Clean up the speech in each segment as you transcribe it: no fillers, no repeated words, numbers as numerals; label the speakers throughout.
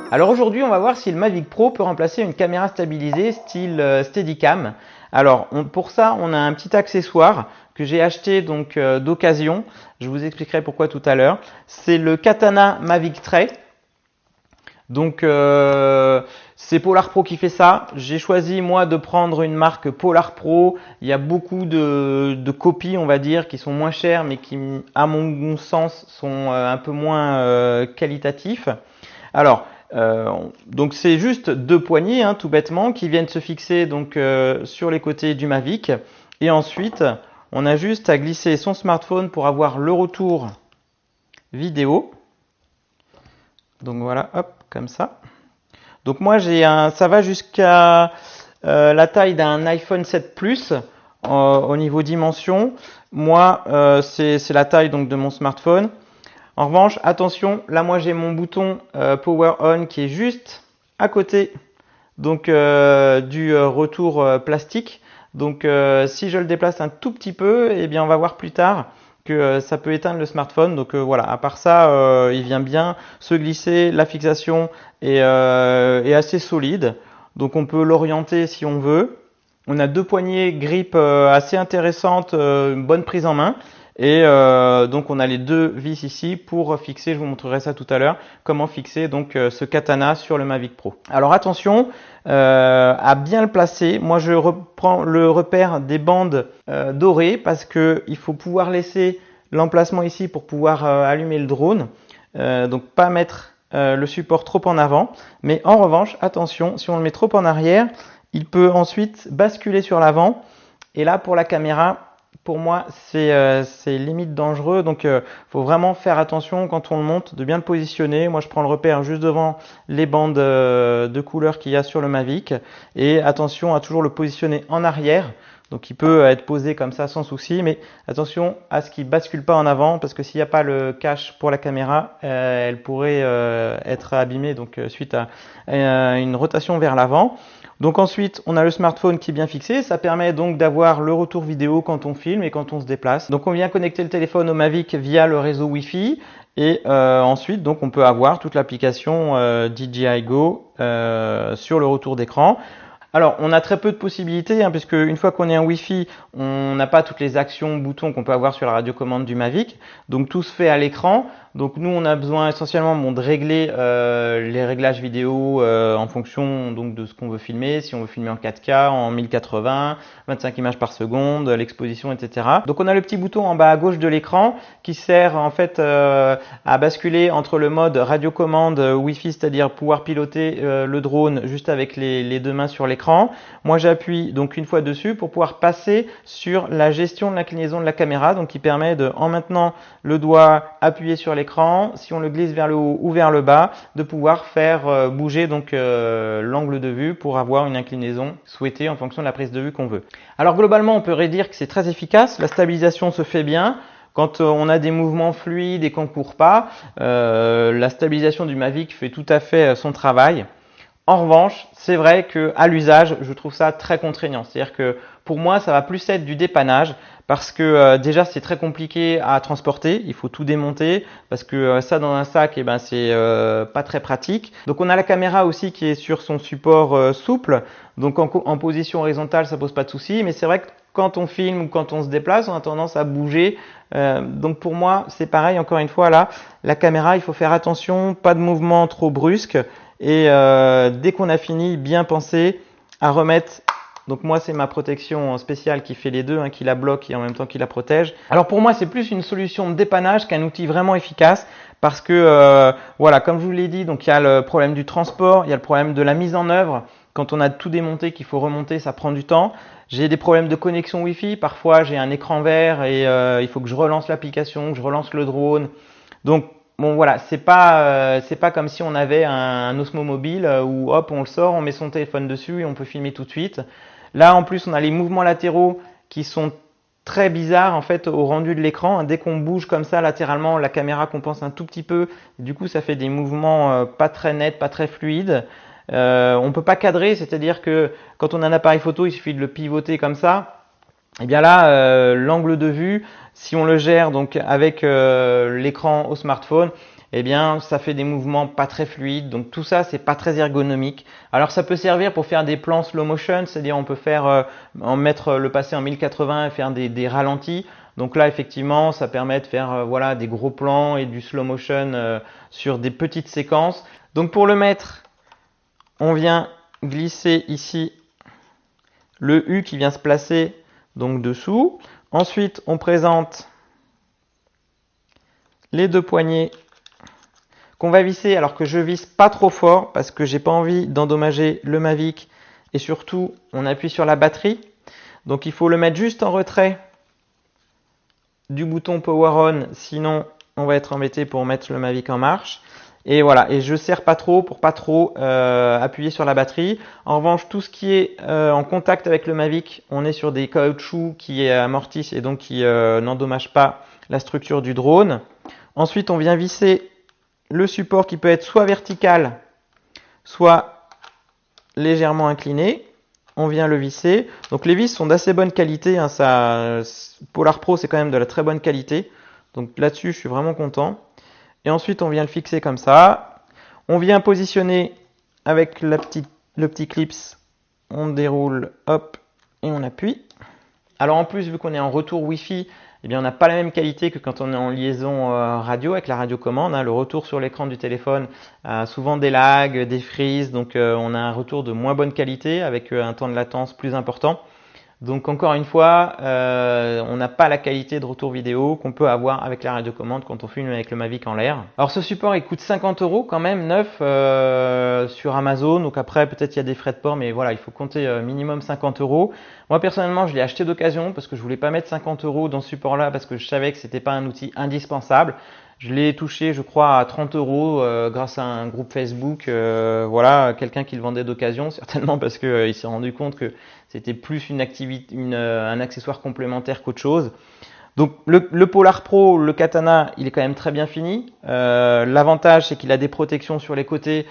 Speaker 1: Alors aujourd'hui, on va voir si le Mavic Pro peut remplacer une caméra stabilisée style Steadicam. Alors pour ça, on a un petit accessoire que j'ai acheté donc d'occasion. Je vous expliquerai pourquoi tout à l'heure. C'est le Katana Mavic Tray. Donc c'est Polar Pro qui fait ça. J'ai choisi moi de prendre une marque Polar Pro. Il y a beaucoup de copies, on va dire, qui sont moins chères, mais qui, à mon sens, sont un peu moins qualitatifs. Alors, donc c'est juste deux poignées, hein, tout bêtement, qui viennent se fixer donc sur les côtés du Mavic. Et ensuite, on a juste à glisser son smartphone pour avoir le retour vidéo. Donc voilà, hop, comme ça. Donc moi ça va jusqu'à la taille d'un iPhone 7 Plus au niveau dimension. Moi, c'est la taille donc de mon smartphone. En revanche, attention, là moi j'ai mon bouton Power On qui est juste à côté donc du retour plastique. Donc si je le déplace un tout petit peu, eh bien on va voir plus tard que ça peut éteindre le smartphone. Donc voilà, à part ça, il vient bien se glisser. La fixation est assez solide, donc on peut l'orienter si on veut. On a deux poignées grip assez intéressantes, une bonne prise en main. Et donc on a les deux vis ici pour fixer, je vous montrerai ça tout à l'heure, comment fixer donc ce katana sur le Mavic Pro. Alors attention à bien le placer. Moi je reprends le repère des bandes dorées parce que il faut pouvoir laisser l'emplacement ici pour pouvoir allumer le drone. Donc pas mettre le support trop en avant. Mais en revanche, attention, si on le met trop en arrière, il peut ensuite basculer sur l'avant. Et là pour la caméra, pour moi, c'est limite dangereux. Donc, faut vraiment faire attention quand on le monte, de bien le positionner. Moi, je prends le repère juste devant les bandes de couleur qu'il y a sur le Mavic. Et attention à toujours le positionner en arrière. Donc, il peut être posé comme ça sans souci. Mais attention à ce qu'il ne bascule pas en avant. Parce que s'il n'y a pas le cache pour la caméra, elle pourrait être abîmée donc, suite à une rotation vers l'avant. Donc ensuite, on a le smartphone qui est bien fixé. Ça permet donc d'avoir le retour vidéo quand on filme et quand on se déplace. Donc on vient connecter le téléphone au Mavic via le réseau Wi-Fi. Et ensuite, donc on peut avoir toute l'application DJI Go sur le retour d'écran. Alors, on a très peu de possibilités, hein, puisque une fois qu'on est en Wi-Fi, on n'a pas toutes les actions, boutons qu'on peut avoir sur la radiocommande du Mavic. Donc, tout se fait à l'écran. Donc, nous, on a besoin essentiellement de régler les réglages vidéo en fonction donc, de ce qu'on veut filmer. Si on veut filmer en 4K, en 1080, 25 images par seconde, l'exposition, etc. Donc, on a le petit bouton en bas à gauche de l'écran qui sert en fait à basculer entre le mode radiocommande Wi-Fi, c'est-à-dire pouvoir piloter le drone juste avec les deux mains sur l'écran. Moi j'appuie donc une fois dessus pour pouvoir passer sur la gestion de l'inclinaison de la caméra, donc qui permet de, en maintenant le doigt appuyé sur l'écran, si on le glisse vers le haut ou vers le bas, de pouvoir faire bouger donc l'angle de vue pour avoir une inclinaison souhaitée en fonction de la prise de vue qu'on veut. Alors globalement on peut redire que c'est très efficace, la stabilisation se fait bien. Quand on a des mouvements fluides et qu'on ne court pas, la stabilisation du Mavic fait tout à fait son travail. En revanche, c'est vrai qu'à l'usage, je trouve ça très contraignant. C'est-à-dire que pour moi, ça va plus être du dépannage parce que déjà, c'est très compliqué à transporter. Il faut tout démonter parce que ça dans un sac, eh ben, c'est pas très pratique. Donc, on a la caméra aussi qui est sur son support souple. Donc, en position horizontale, ça pose pas de souci. Mais c'est vrai que quand on filme ou quand on se déplace, on a tendance à bouger. Donc, pour moi, c'est pareil. Encore une fois, là, la caméra, il faut faire attention, pas de mouvement trop brusque. Et dès qu'on a fini, bien penser à remettre. Donc moi, c'est ma protection spéciale qui fait les deux, hein, qui la bloque et en même temps qui la protège. Alors pour moi, c'est plus une solution de dépannage qu'un outil vraiment efficace parce que voilà, comme je vous l'ai dit, donc il y a le problème du transport, il y a le problème de la mise en œuvre. Quand on a tout démonté, qu'il faut remonter, ça prend du temps. J'ai des problèmes de connexion Wi-Fi. Parfois, j'ai un écran vert et il faut que je relance l'application, que je relance le drone. Donc bon voilà, c'est pas comme si on avait un Osmo Mobile où hop on le sort, on met son téléphone dessus et on peut filmer tout de suite. Là en plus on a les mouvements latéraux qui sont très bizarres en fait au rendu de l'écran. Dès qu'on bouge comme ça latéralement, la caméra compense un tout petit peu. Du coup ça fait des mouvements pas très nets, pas très fluides. On peut pas cadrer, c'est-à-dire que quand on a un appareil photo, il suffit de le pivoter comme ça. Et bien là, l'angle de vue, si on le gère donc avec l'écran au smartphone, eh bien ça fait des mouvements pas très fluides. Donc tout ça, c'est pas très ergonomique. Alors ça peut servir pour faire des plans slow motion, c'est-à-dire on peut faire le passer en 1080 et faire des ralentis. Donc là, effectivement, ça permet de faire voilà, des gros plans et du slow motion sur des petites séquences. Donc pour le mettre, on vient glisser ici le U qui vient se placer donc dessous. Ensuite, on présente les deux poignets qu'on va visser, alors que je visse pas trop fort parce que j'ai pas envie d'endommager le Mavic, et surtout on appuie sur la batterie. Donc il faut le mettre juste en retrait du bouton Power On, sinon on va être embêté pour mettre le Mavic en marche. Et voilà, et je serre pas trop pour pas trop appuyer sur la batterie. En revanche, tout ce qui est en contact avec le Mavic, on est sur des caoutchoucs qui amortissent et donc qui n'endommagent pas la structure du drone. Ensuite, on vient visser le support qui peut être soit vertical, soit légèrement incliné. On vient le visser. Donc les vis sont d'assez bonne qualité. Hein, Polar Pro, c'est quand même de la très bonne qualité. Donc là-dessus, je suis vraiment content. Et ensuite, on vient le fixer comme ça. On vient positionner avec le petit clips. On déroule, hop, et on appuie. Alors en plus, vu qu'on est en retour Wi-Fi, eh bien, on n'a pas la même qualité que quand on est en liaison radio avec la radiocommande. Hein. Le retour sur l'écran du téléphone a souvent des lags, des freezes, donc on a un retour de moins bonne qualité avec un temps de latence plus important. Donc encore une fois, on n'a pas la qualité de retour vidéo qu'on peut avoir avec la radiocommande quand on filme avec le Mavic en l'air. Alors ce support il coûte 50 € quand même, neuf sur Amazon. Donc après peut-être il y a des frais de port, mais voilà, il faut compter minimum 50 €. Moi personnellement je l'ai acheté d'occasion parce que je voulais pas mettre 50 € dans ce support là parce que je savais que c'était pas un outil indispensable. Je l'ai touché, je crois, à 30 € grâce à un groupe Facebook. Voilà, quelqu'un qui le vendait d'occasion, certainement parce qu'il s'est rendu compte que c'était plus une activité, un accessoire complémentaire qu'autre chose. Donc le Polar Pro, le Katana, il est quand même très bien fini. L'avantage, c'est qu'il a des protections sur les côtés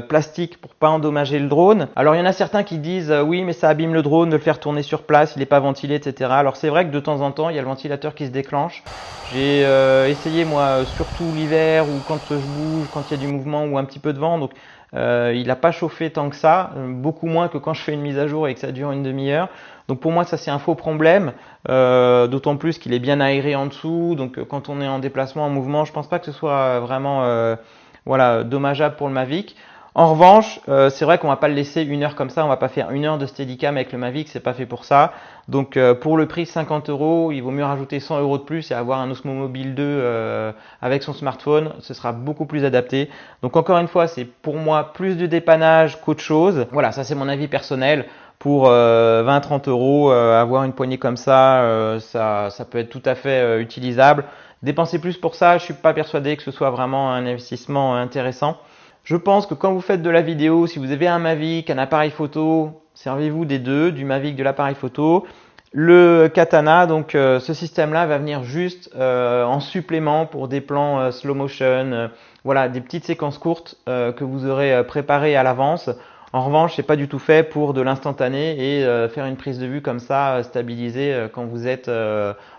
Speaker 1: plastiques pour pas endommager le drone. Alors il y en a certains qui disent oui, mais ça abîme le drone de le faire tourner sur place, il n'est pas ventilé, etc. Alors c'est vrai que de temps en temps, il y a le ventilateur qui se déclenche. J'ai essayé moi, surtout l'hiver ou quand je bouge, quand il y a du mouvement ou un petit peu de vent. Donc il n'a pas chauffé tant que ça, beaucoup moins que quand je fais une mise à jour et que ça dure une demi-heure. Donc pour moi ça c'est un faux problème, d'autant plus qu'il est bien aéré en dessous. Donc quand on est en déplacement, en mouvement, je pense pas que ce soit vraiment voilà, dommageable pour le Mavic. En revanche, c'est vrai qu'on va pas le laisser une heure comme ça, on va pas faire une heure de Steadicam avec le Mavic, c'est pas fait pour ça. Donc pour le prix 50 €, il vaut mieux rajouter 100 € de plus et avoir un Osmo Mobile 2 avec son smartphone, ce sera beaucoup plus adapté. Donc encore une fois, c'est pour moi plus du dépannage qu'autre chose. Voilà, ça c'est mon avis personnel. Pour 20-30 €, avoir une poignée comme ça, ça peut être tout à fait utilisable. Dépenser plus pour ça, je suis pas persuadé que ce soit vraiment un investissement intéressant. Je pense que quand vous faites de la vidéo, si vous avez un Mavic, un appareil photo, servez-vous des deux, du Mavic, de l'appareil photo. Le Katana, donc ce système-là va venir juste en supplément pour des plans slow motion, voilà, des petites séquences courtes que vous aurez préparées à l'avance. En revanche, c'est pas du tout fait pour de l'instantané et faire une prise de vue comme ça, stabilisée quand vous êtes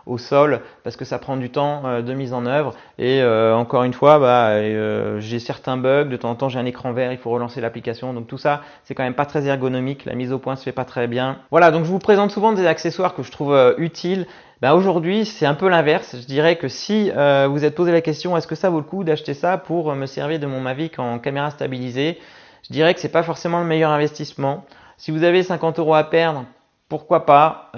Speaker 1: au sol, parce que ça prend du temps de mise en œuvre. Et encore une fois, j'ai certains bugs, de temps en temps j'ai un écran vert, il faut relancer l'application. Donc tout ça, c'est quand même pas très ergonomique, la mise au point se fait pas très bien. Voilà, donc je vous présente souvent des accessoires que je trouve utiles. Aujourd'hui, c'est un peu l'inverse. Je dirais que si vous êtes posé la question, est-ce que ça vaut le coup d'acheter ça pour me servir de mon Mavic en caméra stabilisée? Je dirais que c'est pas forcément le meilleur investissement. Si vous avez 50 € à perdre, pourquoi pas.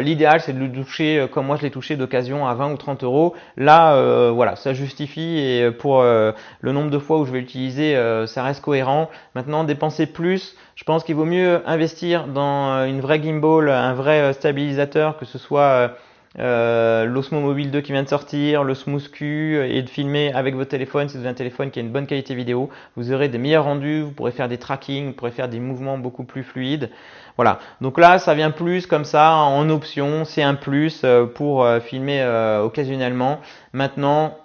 Speaker 1: L'idéal, c'est de le toucher comme moi je l'ai touché d'occasion à 20 ou 30 €. Là, voilà, ça justifie et pour le nombre de fois où je vais l'utiliser, ça reste cohérent. Maintenant, dépenser plus, je pense qu'il vaut mieux investir dans une vraie gimbal, un vrai stabilisateur, que ce soit l'Osmo Mobile 2 qui vient de sortir, le Smooth Q, et de filmer avec votre téléphone. Si vous avez un téléphone qui a une bonne qualité vidéo, vous aurez des meilleurs rendus, vous pourrez faire des tracking, vous pourrez faire des mouvements beaucoup plus fluides. Voilà, donc là ça vient plus comme ça en option, c'est un plus pour filmer occasionnellement. Maintenant,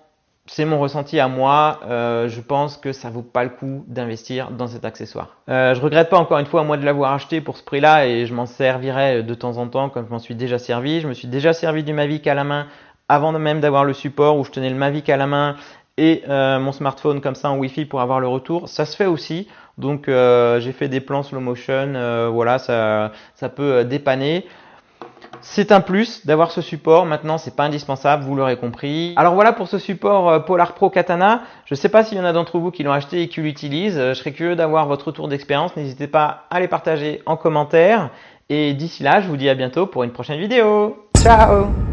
Speaker 1: c'est mon ressenti à moi, je pense que ça vaut pas le coup d'investir dans cet accessoire. Je regrette pas encore une fois moi de l'avoir acheté pour ce prix-là et je m'en servirai de temps en temps comme je m'en suis déjà servi. Je me suis déjà servi du Mavic à la main avant même d'avoir le support, où je tenais le Mavic à la main et mon smartphone comme ça en Wi-Fi pour avoir le retour, ça se fait aussi. Donc j'ai fait des plans slow motion, voilà, ça peut dépanner. C'est un plus d'avoir ce support. Maintenant, c'est pas indispensable, vous l'aurez compris. Alors voilà pour ce support Polar Pro Katana. Je ne sais pas s'il y en a d'entre vous qui l'ont acheté et qui l'utilisent. Je serais curieux d'avoir votre retour d'expérience. N'hésitez pas à les partager en commentaire. Et d'ici là, je vous dis à bientôt pour une prochaine vidéo. Ciao!